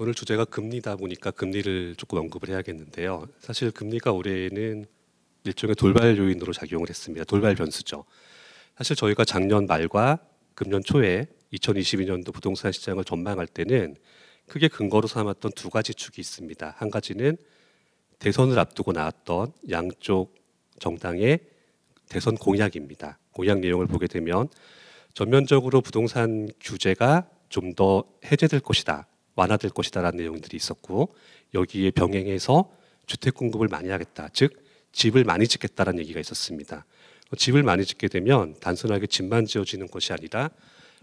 오늘 주제가 금리다 보니까 금리를 조금 언급을 해야겠는데요. 사실 금리가 올해는 일종의 돌발 요인으로 작용을 했습니다. 돌발 변수죠. 사실 저희가 작년 말과 금년 초에 2022년도 부동산 시장을 전망할 때는 크게 근거로 삼았던 두 가지 축이 있습니다. 한 가지는 대선을 앞두고 나왔던 양쪽 정당의 대선 공약입니다. 공약 내용을 보게 되면 전면적으로 부동산 규제가 좀 더 해제될 것이다, 완화될 것이다라는 내용들이 있었고, 여기에 병행해서 주택 공급을 많이 하겠다, 즉 집을 많이 짓겠다라는 얘기가 있었습니다. 집을 많이 짓게 되면 단순하게 집만 지어지는 것이 아니라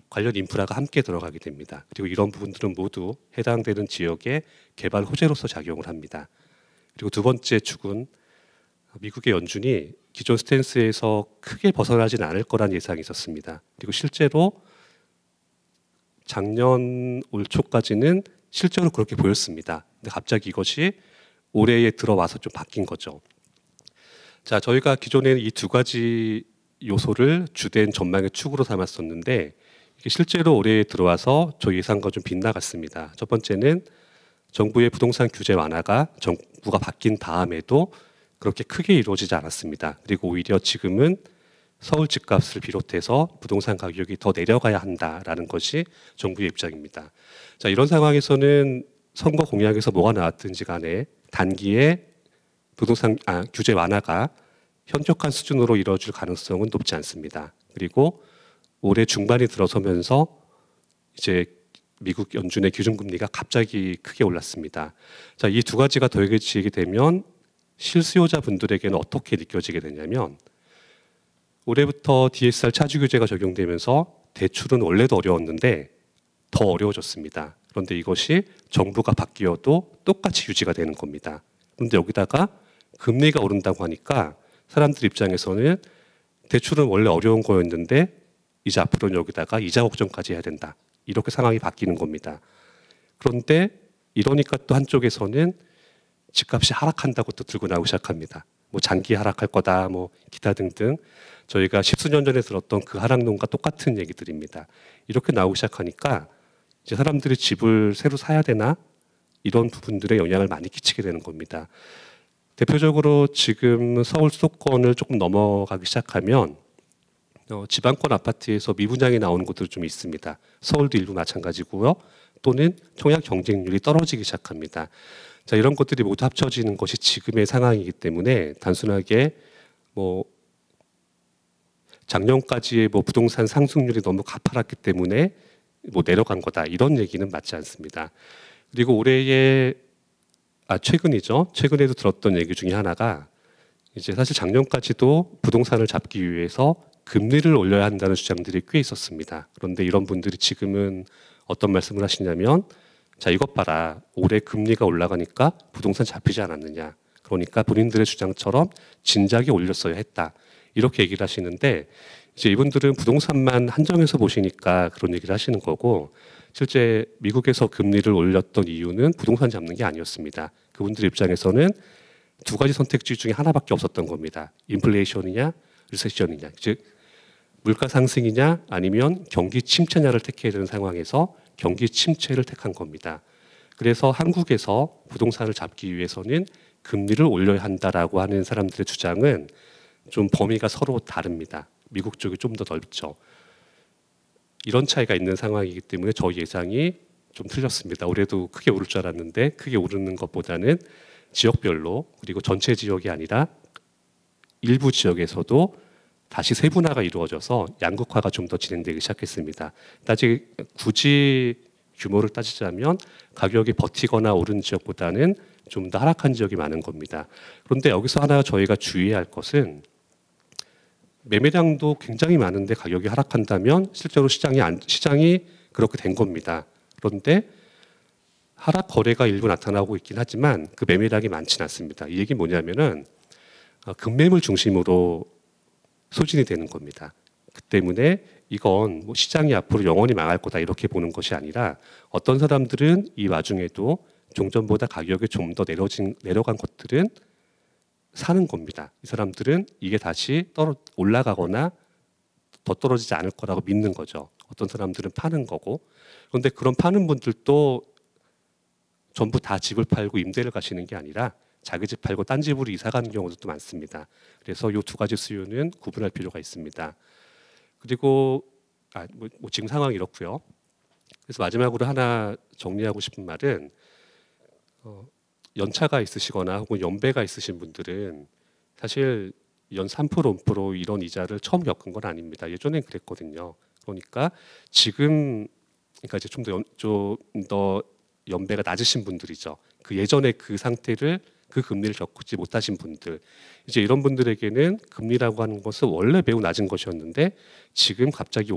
관련 인프라가 함께 들어가게 됩니다. 그리고 이런 부분들은 모두 해당되는 지역의 개발 호재로서 작용을 합니다. 그리고 두 번째 축은 미국의 연준이 기존 스탠스에서 크게 벗어나진 않을 거란 예상이 있었습니다. 그리고 실제로 작년 올 초까지는 실제로 그렇게 보였습니다. 근데 갑자기 이것이 올해에 들어와서 좀 바뀐 거죠. 자, 저희가 기존에는 이 두 가지 요소를 주된 전망의 축으로 삼았었는데, 이게 실제로 올해에 들어와서 저희 예상과 좀 빗나갔습니다. 첫 번째는 정부의 부동산 규제 완화가 정부가 바뀐 다음에도 그렇게 크게 이루어지지 않았습니다. 그리고 오히려 지금은 서울 집값을 비롯해서 부동산 가격이 더 내려가야 한다라는 것이 정부의 입장입니다. 자, 이런 상황에서는 선거 공약에서 뭐가 나왔든지 간에 단기에 부동산 규제 완화가 현격한 수준으로 이루어질 가능성은 높지 않습니다. 그리고 올해 중반이 들어서면서 이제 미국 연준의 기준금리가 갑자기 크게 올랐습니다. 자, 이 두 가지가 더해지게 되면 실수요자분들에게는 어떻게 느껴지게 되냐면, 올해부터 DSR 차주 규제가 적용되면서 대출은 원래도 어려웠는데 더 어려워졌습니다. 그런데 이것이 정부가 바뀌어도 똑같이 유지가 되는 겁니다. 그런데 여기다가 금리가 오른다고 하니까 사람들 입장에서는 대출은 원래 어려운 거였는데 이제 앞으로는 여기다가 이자 걱정까지 해야 된다, 이렇게 상황이 바뀌는 겁니다. 그런데 이러니까 또 한쪽에서는 집값이 하락한다고 또 들고 나오기 시작합니다. 뭐 장기 하락할 거다, 뭐 기타 등등 저희가 십수년 전에 들었던 그 하락론과 똑같은 얘기들입니다. 이렇게 나오기 시작하니까 이제 사람들이 집을 새로 사야 되나, 이런 부분들에 영향을 많이 끼치게 되는 겁니다. 대표적으로 지금 서울 수도권을 조금 넘어가기 시작하면 지방권 아파트에서 미분양이 나오는 곳들이 좀 있습니다. 서울도 일부 마찬가지고요. 또는 청약 경쟁률이 떨어지기 시작합니다. 자, 이런 것들이 모두 합쳐지는 것이 지금의 상황이기 때문에 단순하게 뭐 작년까지의 뭐 부동산 상승률이 너무 가파랐기 때문에 뭐 내려간 거다, 이런 얘기는 맞지 않습니다. 그리고 올해의 최근이죠. 최근에도 들었던 얘기 중에 하나가, 이제 사실 작년까지도 부동산을 잡기 위해서 금리를 올려야 한다는 주장들이 꽤 있었습니다. 그런데 이런 분들이 지금은 어떤 말씀을 하시냐면, 자, 이것 봐라, 올해 금리가 올라가니까 부동산 잡히지 않았느냐, 그러니까 본인들의 주장처럼 진작에 올렸어야 했다, 이렇게 얘기를 하시는데, 이제 이분들은 부동산만 한정해서 보시니까 그런 얘기를 하시는 거고, 실제 미국에서 금리를 올렸던 이유는 부동산 잡는 게 아니었습니다. 그분들 입장에서는 두 가지 선택지 중에 하나밖에 없었던 겁니다. 인플레이션이냐 리세션이냐, 즉 물가 상승이냐 아니면 경기 침체냐를 택해야 되는 상황에서 경기 침체를 택한 겁니다. 그래서 한국에서 부동산을 잡기 위해서는 금리를 올려야 한다라고 하는 사람들의 주장은 좀 범위가 서로 다릅니다. 미국 쪽이 좀 더 넓죠. 이런 차이가 있는 상황이기 때문에 저희 예상이 좀 틀렸습니다. 올해도 크게 오를 줄 알았는데 크게 오르는 것보다는 지역별로, 그리고 전체 지역이 아니라 일부 지역에서도 다시 세분화가 이루어져서 양극화가 좀 더 진행되기 시작했습니다. 굳이 규모를 따지자면 가격이 버티거나 오른 지역보다는 좀 더 하락한 지역이 많은 겁니다. 그런데 여기서 하나 저희가 주의해야 할 것은, 매매량도 굉장히 많은데 가격이 하락한다면 실제로 시장이 그렇게 된 겁니다. 그런데 하락 거래가 일부 나타나고 있긴 하지만 그 매매량이 많지는 않습니다. 이 얘기 뭐냐면은 급매물 중심으로 소진이 되는 겁니다. 그 때문에 이건 뭐 시장이 앞으로 영원히 망할 거다, 이렇게 보는 것이 아니라, 어떤 사람들은 이 와중에도 종전보다 가격이 좀 더 내려간 것들은 사는 겁니다. 이 사람들은 이게 다시 올라가거나 더 떨어지지 않을 거라고 믿는 거죠. 어떤 사람들은 파는 거고. 그런데 그런 파는 분들도 전부 다 집을 팔고 임대를 가시는 게 아니라 자기 집 팔고 딴 집으로 이사 가는 경우도 또 많습니다. 그래서 이 두 가지 수요는 구분할 필요가 있습니다. 그리고 지금 상황이 이렇고요. 그래서 마지막으로 하나 정리하고 싶은 말은 연차가 있으시거나 혹은 연배가 있으신 분들은 사실 연 3%, 5% 이런 이자를 처음 겪은 건 아닙니다. 예전엔 그랬거든요. 그러니까 지금 그러니까 이제 좀 더 연배가 낮으신 분들이죠. 그 예전에 그 상태를 그 금리를 겪지 못하신 분들 이제 이런 분들에게는 금리라고 하는 것은 원래 매우 낮은 것이었는데 지금 갑자기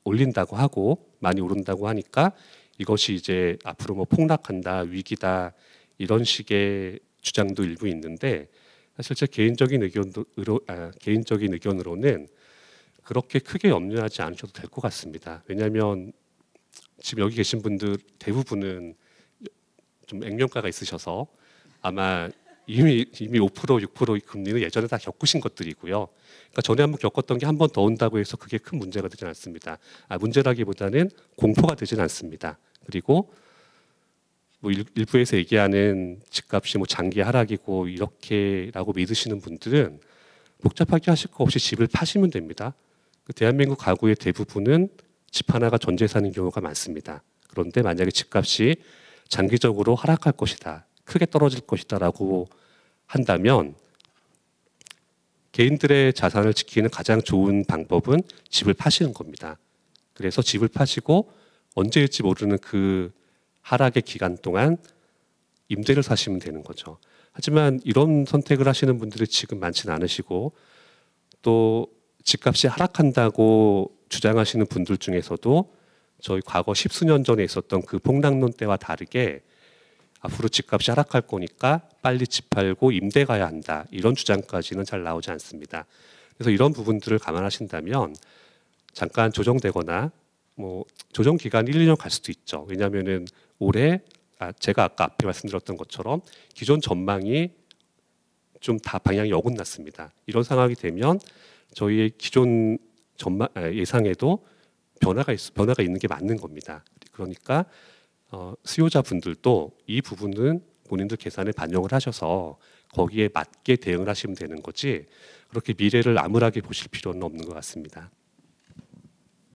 올린다고 하고 많이 오른다고 하니까 이것이 이제 앞으로 뭐 폭락한다 위기다 이런 식의 주장도 일부 있는데 사실 제 개인적인 의견으로는 그렇게 크게 염려하지 않으셔도 될 것 같습니다. 왜냐하면 지금 여기 계신 분들 대부분은 좀 액면가가 있으셔서 아마 이미 5%, 6% 금리는 예전에 다 겪으신 것들이고요. 그러니까 전에 한번 겪었던 게 한 번 더 온다고 해서 그게 큰 문제가 되진 않습니다. 문제라기보다는 공포가 되진 않습니다. 그리고 뭐 일부에서 얘기하는 집값이 뭐 장기 하락이고 이렇게라고 믿으시는 분들은 복잡하게 하실 거 없이 집을 파시면 됩니다. 대한민국 가구의 대부분은 집 하나가 전 재산인 경우가 많습니다. 그런데 만약에 집값이 장기적으로 하락할 것이다, 크게 떨어질 것이다라고 한다면 개인들의 자산을 지키는 가장 좋은 방법은 집을 파시는 겁니다. 그래서 집을 파시고 언제일지 모르는 그 하락의 기간 동안 임대를 사시면 되는 거죠. 하지만 이런 선택을 하시는 분들이 지금 많지는 않으시고 또 집값이 하락한다고 주장하시는 분들 중에서도 저희 과거 10수년 전에 있었던 그 폭락론 때와 다르게 앞으로 집값이 하락할 거니까 빨리 집 팔고 임대 가야 한다 이런 주장까지는 잘 나오지 않습니다. 그래서 이런 부분들을 감안하신다면 잠깐 조정되거나 뭐 조정 기간 1, 2년 갈 수도 있죠. 왜냐하면은 올해 제가 아까 앞에 말씀드렸던 것처럼 기존 전망이 좀 다 방향이 어긋났습니다. 이런 상황이 되면 저희의 기존 예상에도 변화가 있는 게 맞는 겁니다. 그러니까 수요자분들도 이 부분은 본인들 계산에 반영을 하셔서 거기에 맞게 대응을 하시면 되는 거지 그렇게 미래를 암울하게 보실 필요는 없는 것 같습니다.